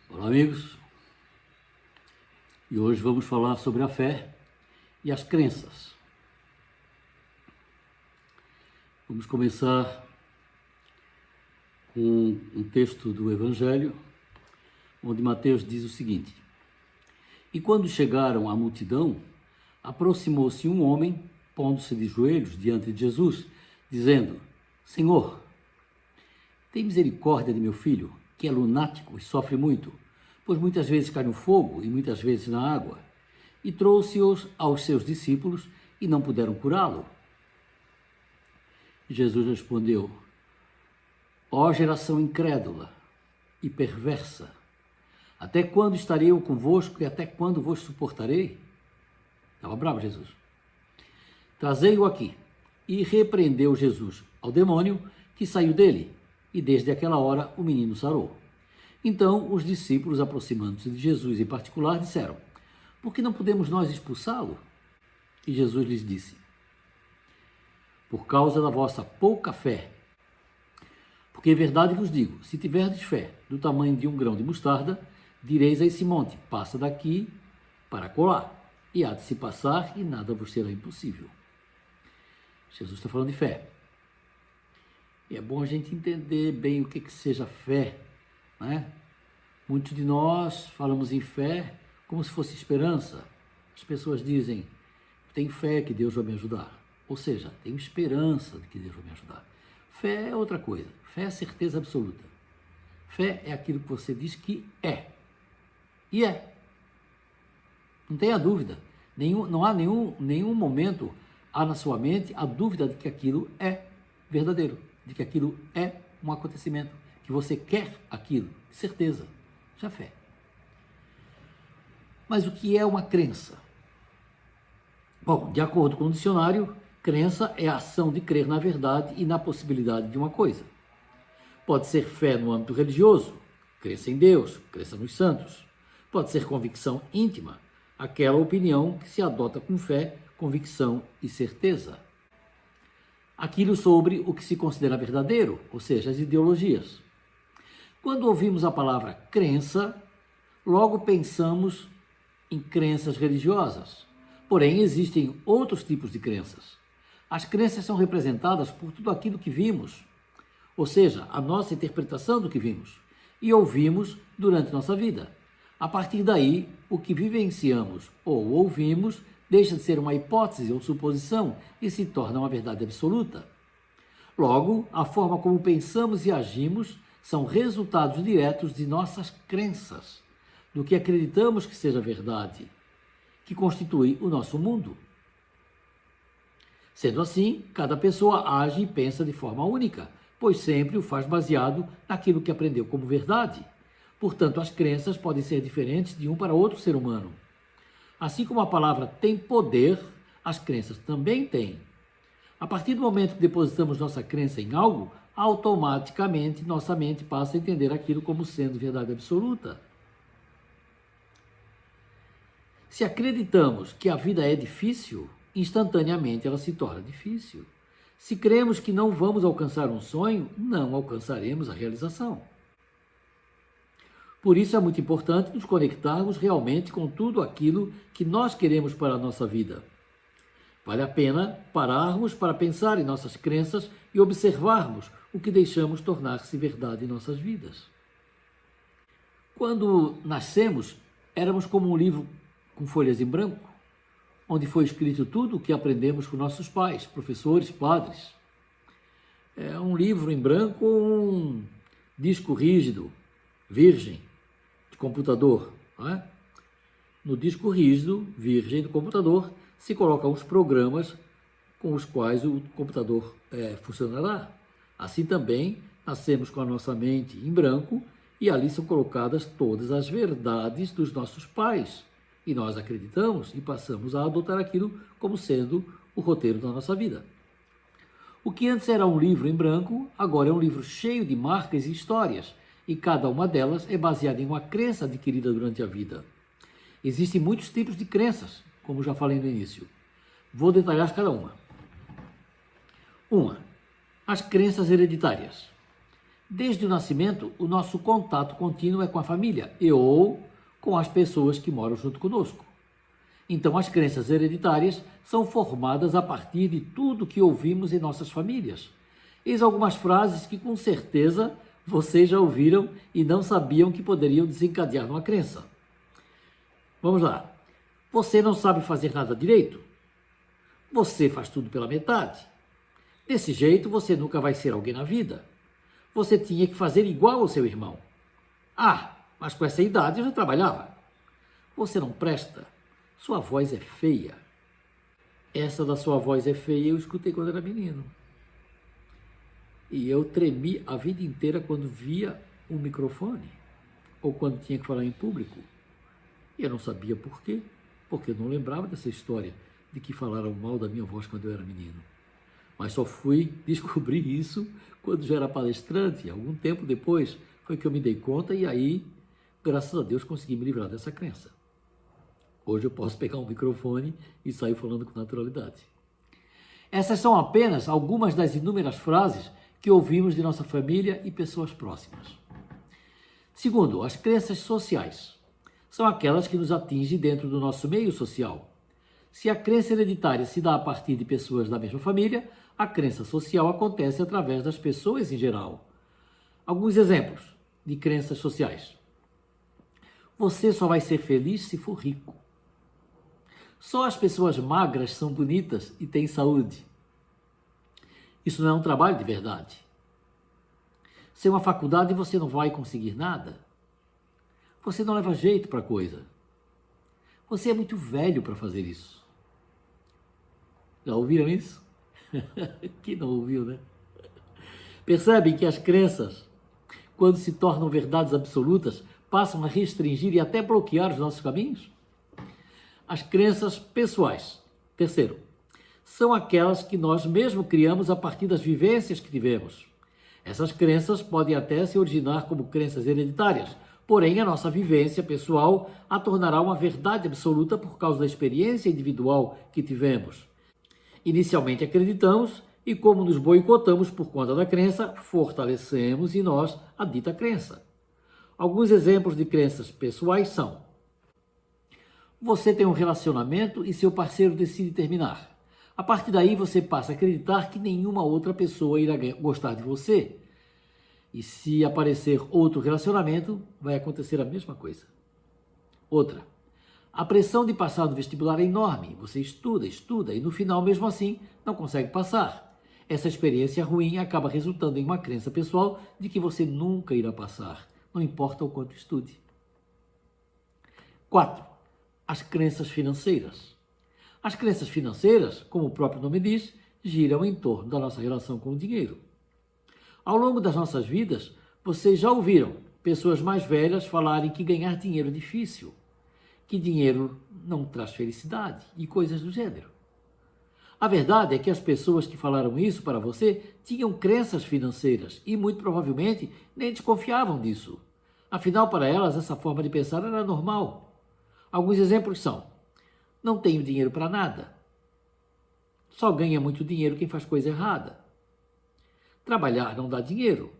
Olá, amigos. E hoje vamos falar sobre a fé e as crenças. Vamos começar com um texto do Evangelho, onde Mateus diz o seguinte: E quando chegaram à multidão, aproximou-se um homem, pondo-se de joelhos diante de Jesus, dizendo: Senhor, tem misericórdia de meu filho, que é lunático e sofre muito, pois muitas vezes cai no fogo e muitas vezes na água. E trouxe-os aos seus discípulos e não puderam curá-lo. Jesus respondeu: Ó geração incrédula e perversa, até quando estarei eu convosco e até quando vos suportarei? Estava bravo Jesus. Trazei-o aqui. E repreendeu Jesus ao demônio, que saiu dele, e desde aquela hora o menino sarou. Então os discípulos, aproximando-se de Jesus em particular, disseram: Por que não podemos nós expulsá-lo? E Jesus lhes disse: Por causa da vossa pouca fé. Porque em verdade vos digo, se tiverdes fé do tamanho de um grão de mostarda, direis a esse monte: passa daqui para colar, e há de se passar, e nada vos será impossível. Jesus está falando de fé. E é bom a gente entender bem o que seja fé, né? Muitos de nós falamos em fé como se fosse esperança. As pessoas dizem: tenho fé que Deus vai me ajudar. Ou seja, tenho esperança de que Deus vai me ajudar. Fé é outra coisa. Fé é certeza absoluta. Fé é aquilo que você diz que é. E é. Não tenha dúvida. Não há nenhum momento há na sua mente a dúvida de que aquilo é verdadeiro, de que aquilo é um acontecimento, que você quer aquilo. Certeza. Isso é fé. Mas o que é uma crença? Bom, de acordo com o dicionário, crença é a ação de crer na verdade e na possibilidade de uma coisa. Pode ser fé no âmbito religioso, crença em Deus, crença nos santos. Pode ser convicção íntima, aquela opinião que se adota com fé, convicção e certeza. Aquilo sobre o que se considera verdadeiro, ou seja, as ideologias. Quando ouvimos a palavra crença, logo pensamos em crenças religiosas. Porém, existem outros tipos de crenças. As crenças são representadas por tudo aquilo que vimos, ou seja, a nossa interpretação do que vimos e ouvimos durante nossa vida. A partir daí, o que vivenciamos ou ouvimos deixa de ser uma hipótese ou suposição e se torna uma verdade absoluta. Logo, a forma como pensamos e agimos são resultados diretos de nossas crenças, do que acreditamos que seja verdade, que constitui o nosso mundo. Sendo assim, cada pessoa age e pensa de forma única, pois sempre o faz baseado naquilo que aprendeu como verdade. Portanto, as crenças podem ser diferentes de um para outro ser humano. Assim como a palavra tem poder, as crenças também têm. A partir do momento que depositamos nossa crença em algo, automaticamente nossa mente passa a entender aquilo como sendo verdade absoluta. Se acreditamos que a vida é difícil, instantaneamente ela se torna difícil. Se cremos que não vamos alcançar um sonho, não alcançaremos a realização. Por isso é muito importante nos conectarmos realmente com tudo aquilo que nós queremos para a nossa vida. Vale a pena pararmos para pensar em nossas crenças e observarmos o que deixamos tornar-se verdade em nossas vidas. Quando nascemos, éramos como um livro com folhas em branco, onde foi escrito tudo o que aprendemos com nossos pais, professores, padres. É um livro em branco, um disco rígido, virgem, de computador. Não é? No disco rígido, virgem do computador, se colocam os programas com os quais o computador funcionará. Assim também, nascemos com a nossa mente em branco e ali são colocadas todas as verdades dos nossos pais. E nós acreditamos e passamos a adotar aquilo como sendo o roteiro da nossa vida. O que antes era um livro em branco, agora é um livro cheio de marcas e histórias, e cada uma delas é baseada em uma crença adquirida durante a vida. Existem muitos tipos de crenças, como já falei no início. Vou detalhar cada uma. As crenças hereditárias. Desde o nascimento, o nosso contato contínuo é com a família e ou com as pessoas que moram junto conosco. Então, as crenças hereditárias são formadas a partir de tudo que ouvimos em nossas famílias. Eis algumas frases que, com certeza, vocês já ouviram e não sabiam que poderiam desencadear uma crença. Vamos lá. Você não sabe fazer nada direito? Você faz tudo pela metade. Desse jeito, você nunca vai ser alguém na vida. Você tinha que fazer igual ao seu irmão. Ah, mas com essa idade eu já trabalhava. Você não presta. Sua voz é feia. Essa da sua voz é feia eu escutei quando era menino. E eu tremi a vida inteira quando via um microfone ou quando tinha que falar em público. E eu não sabia por quê, porque eu não lembrava dessa história de que falaram mal da minha voz quando eu era menino. Mas só fui descobrir isso quando já era palestrante. Algum tempo depois foi que eu me dei conta e aí, graças a Deus, consegui me livrar dessa crença. Hoje eu posso pegar um microfone e sair falando com naturalidade. Essas são apenas algumas das inúmeras frases que ouvimos de nossa família e pessoas próximas. Segundo, as crenças sociais. São aquelas que nos atingem dentro do nosso meio social. Se a crença hereditária se dá a partir de pessoas da mesma família, a crença social acontece através das pessoas em geral. Alguns exemplos de crenças sociais. Você só vai ser feliz se for rico. Só as pessoas magras são bonitas e têm saúde. Isso não é um trabalho de verdade. Sem uma faculdade você não vai conseguir nada. Você não leva jeito para a coisa. Você é muito velho para fazer isso. Já ouviram isso? Quem não ouviu, né? Percebem que as crenças, quando se tornam verdades absolutas, passam a restringir e até bloquear os nossos caminhos? As crenças pessoais. Terceiro, são aquelas que nós mesmo criamos a partir das vivências que tivemos. Essas crenças podem até se originar como crenças hereditárias, porém a nossa vivência pessoal a tornará uma verdade absoluta por causa da experiência individual que tivemos. Inicialmente acreditamos e, como nos boicotamos por conta da crença, fortalecemos em nós a dita crença. Alguns exemplos de crenças pessoais são: você tem um relacionamento e seu parceiro decide terminar. A partir daí você passa a acreditar que nenhuma outra pessoa irá gostar de você. E se aparecer outro relacionamento, vai acontecer a mesma coisa. Outra, a pressão de passar no vestibular é enorme. Você estuda e no final, mesmo assim, não consegue passar. Essa experiência ruim acaba resultando em uma crença pessoal de que você nunca irá passar, não importa o quanto estude. 4. As crenças financeiras. As crenças financeiras, como o próprio nome diz, giram em torno da nossa relação com o dinheiro. Ao longo das nossas vidas, vocês já ouviram pessoas mais velhas falarem que ganhar dinheiro é difícil, que dinheiro não traz felicidade e coisas do gênero. A verdade é que as pessoas que falaram isso para você tinham crenças financeiras e muito provavelmente nem desconfiavam disso. Afinal, para elas, essa forma de pensar era normal. Alguns exemplos são: não tenho dinheiro para nada. Só ganha muito dinheiro quem faz coisa errada. Trabalhar não dá dinheiro.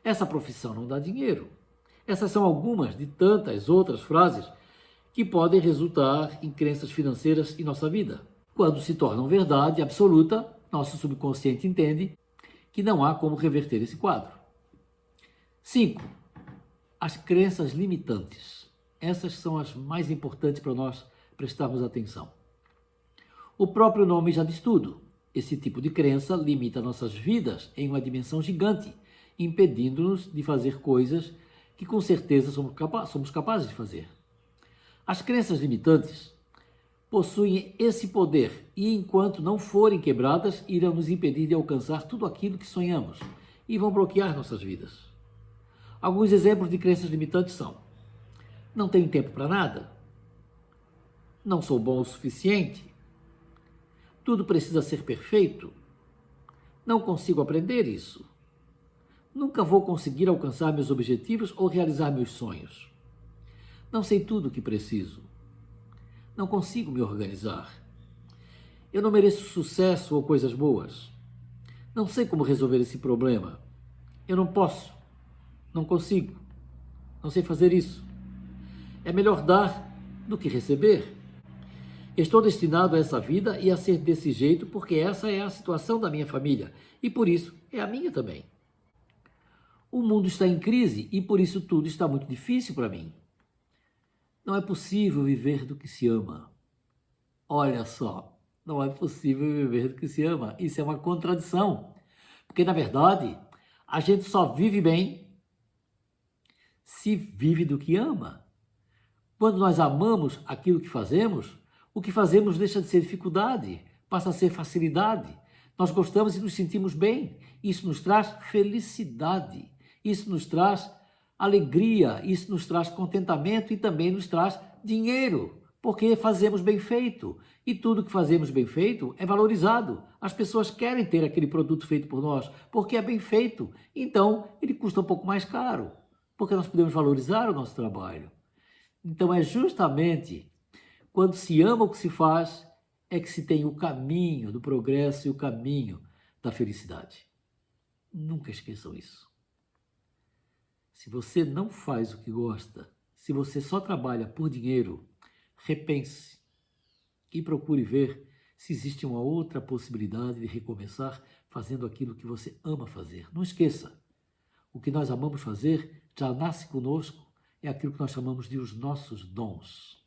Essa profissão não dá dinheiro. Essas são algumas de tantas outras frases que podem resultar em crenças financeiras em nossa vida. Quando se tornam verdade absoluta, nosso subconsciente entende que não há como reverter esse quadro. 5. As crenças limitantes. Essas são as mais importantes para nós prestarmos atenção. O próprio nome já diz tudo. Esse tipo de crença limita nossas vidas em uma dimensão gigante, impedindo-nos de fazer coisas que com certeza somos capazes de fazer. As crenças limitantes possuem esse poder e, enquanto não forem quebradas, irão nos impedir de alcançar tudo aquilo que sonhamos e vão bloquear nossas vidas. Alguns exemplos de crenças limitantes são: não tenho tempo para nada, não sou bom o suficiente, tudo precisa ser perfeito, não consigo aprender isso, nunca vou conseguir alcançar meus objetivos ou realizar meus sonhos, não sei tudo o que preciso, não consigo me organizar, eu não mereço sucesso ou coisas boas, não sei como resolver esse problema, Eu não posso, não consigo, não sei fazer isso. É melhor dar do que receber. Estou destinado a essa vida e a ser desse jeito porque essa é a situação da minha família e por isso é a minha também. O mundo está em crise e por isso tudo está muito difícil para mim. Não é possível viver do que se ama. Olha só, não é possível viver do que se ama. Isso é uma contradição. Porque, na verdade, a gente só vive bem se vive do que ama. Quando nós amamos aquilo que fazemos, o que fazemos deixa de ser dificuldade, passa a ser facilidade. Nós gostamos e nos sentimos bem. Isso nos traz felicidade. Isso nos traz alegria. Isso nos traz contentamento e também nos traz dinheiro. Porque fazemos bem feito. E tudo que fazemos bem feito é valorizado. As pessoas querem ter aquele produto feito por nós, porque é bem feito. Então, ele custa um pouco mais caro, porque nós podemos valorizar o nosso trabalho. Então, é justamente quando se ama o que se faz, é que se tem o caminho do progresso e o caminho da felicidade. Nunca esqueçam isso. Se você não faz o que gosta, se você só trabalha por dinheiro, repense e procure ver se existe uma outra possibilidade de recomeçar fazendo aquilo que você ama fazer. Não esqueça, o que nós amamos fazer já nasce conosco, é aquilo que nós chamamos de os nossos dons.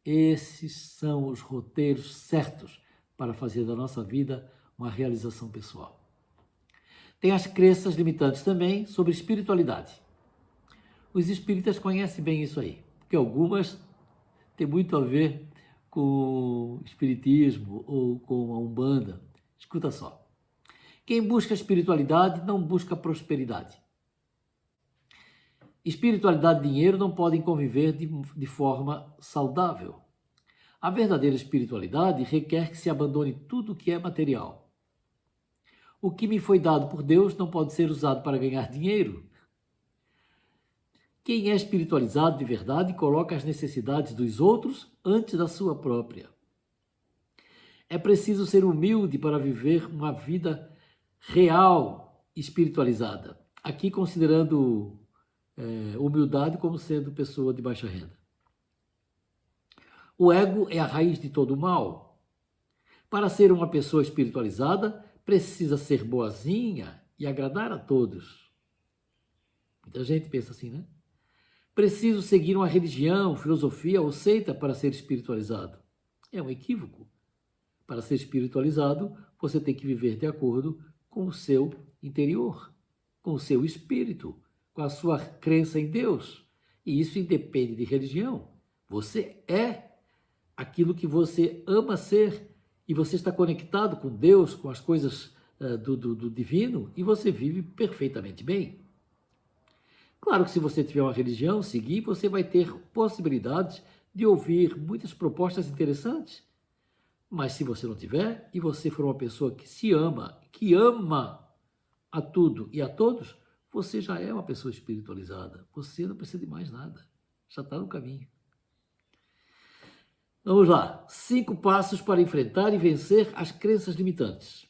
Esses são os roteiros certos para fazer da nossa vida uma realização pessoal. Tem as crenças limitantes também sobre espiritualidade. Os espíritas conhecem bem isso aí, porque algumas têm muito a ver com o espiritismo ou com a Umbanda. Escuta só. Quem busca espiritualidade não busca prosperidade. Espiritualidade e dinheiro não podem conviver de forma saudável. A verdadeira espiritualidade requer que se abandone tudo o que é material. O que me foi dado por Deus não pode ser usado para ganhar dinheiro. Quem é espiritualizado de verdade coloca as necessidades dos outros antes da sua própria. É preciso ser humilde para viver uma vida real espiritualizada. Aqui considerando humildade como sendo pessoa de baixa renda. O ego é a raiz de todo o mal. Para ser uma pessoa espiritualizada, precisa ser boazinha e agradar a todos. Muita gente pensa assim, né? Preciso seguir uma religião, filosofia ou seita para ser espiritualizado. É um equívoco. Para ser espiritualizado, você tem que viver de acordo com o seu interior, com o seu espírito, com a sua crença em Deus. E isso independe de religião. Você é aquilo que você ama ser e você está conectado com Deus, com as coisas do divino e você vive perfeitamente bem. Claro que se você tiver uma religião, seguir, você vai ter possibilidades de ouvir muitas propostas interessantes. Mas se você não tiver e você for uma pessoa que se ama, que ama a tudo e a todos, você já é uma pessoa espiritualizada. Você não precisa de mais nada. Já está no caminho. Vamos lá. 5 passos para enfrentar e vencer as crenças limitantes.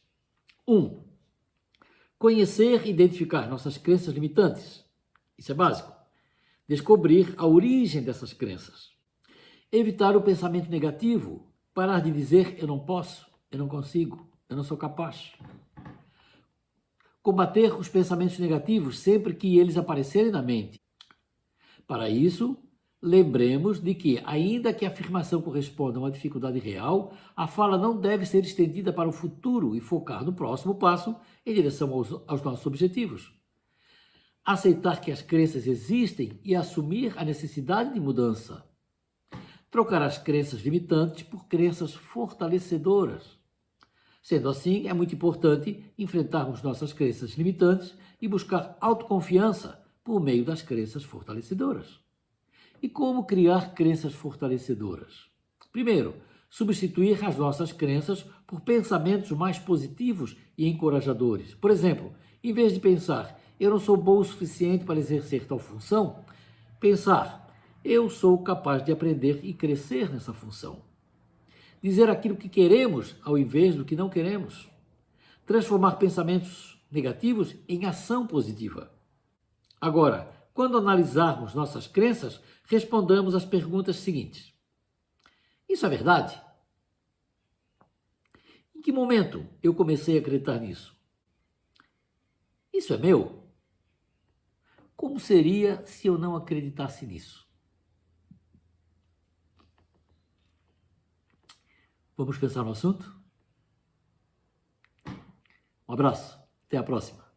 1. Conhecer e identificar nossas crenças limitantes. Isso é básico. Descobrir a origem dessas crenças. Evitar o pensamento negativo. Parar de dizer eu não posso, eu não consigo, eu não sou capaz. Combater os pensamentos negativos sempre que eles aparecerem na mente. Para isso, lembremos de que, ainda que a afirmação corresponda a uma dificuldade real, a fala não deve ser estendida para o futuro e focar no próximo passo em direção aos nossos objetivos. Aceitar que as crenças existem e assumir a necessidade de mudança. Trocar as crenças limitantes por crenças fortalecedoras. Sendo assim, é muito importante enfrentarmos nossas crenças limitantes e buscar autoconfiança por meio das crenças fortalecedoras. E como criar crenças fortalecedoras? Primeiro, substituir as nossas crenças por pensamentos mais positivos e encorajadores. Por exemplo, em vez de pensar, eu não sou bom o suficiente para exercer tal função, pensar, eu sou capaz de aprender e crescer nessa função. Dizer aquilo que queremos ao invés do que não queremos. Transformar pensamentos negativos em ação positiva. Agora, quando analisarmos nossas crenças, respondamos as perguntas seguintes. Isso é verdade? Em que momento eu comecei a acreditar nisso? Isso é meu? Como seria se eu não acreditasse nisso? Vamos pensar no assunto? Um abraço, até a próxima.